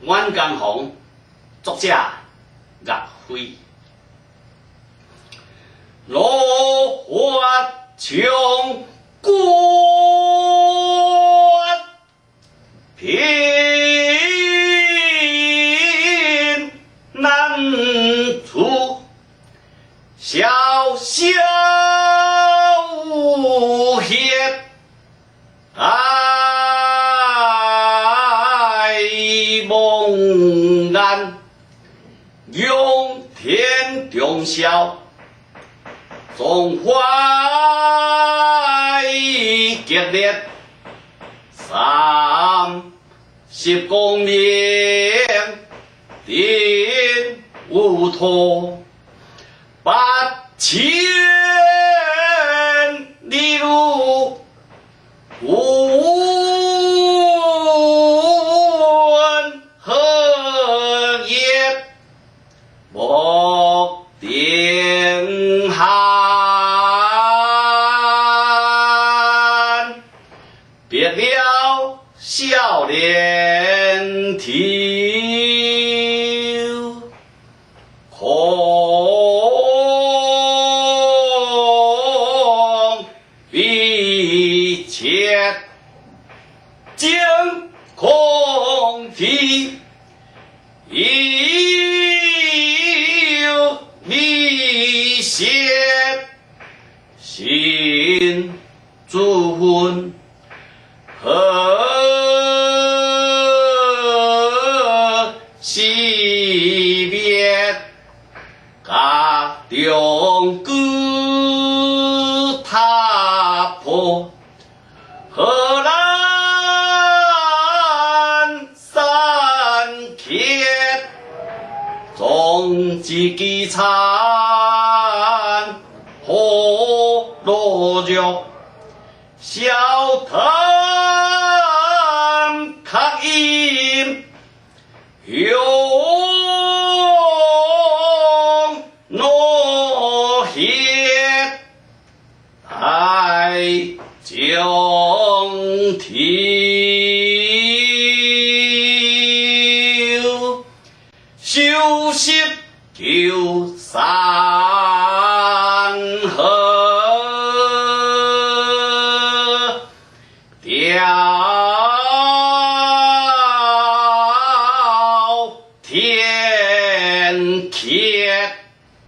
阮江红，作者岳飞。落花琼冠平难处，潇潇血爱梦安，永天中宵。中华激烈30公里，定无托8000里路，无论何夜，莫定寒。别了少年头，空比切惊空啼，有离邪心尊。惜别家中歌踏破，荷兰山铁种子基产火落脚，小藤刻印用诺血爱将天。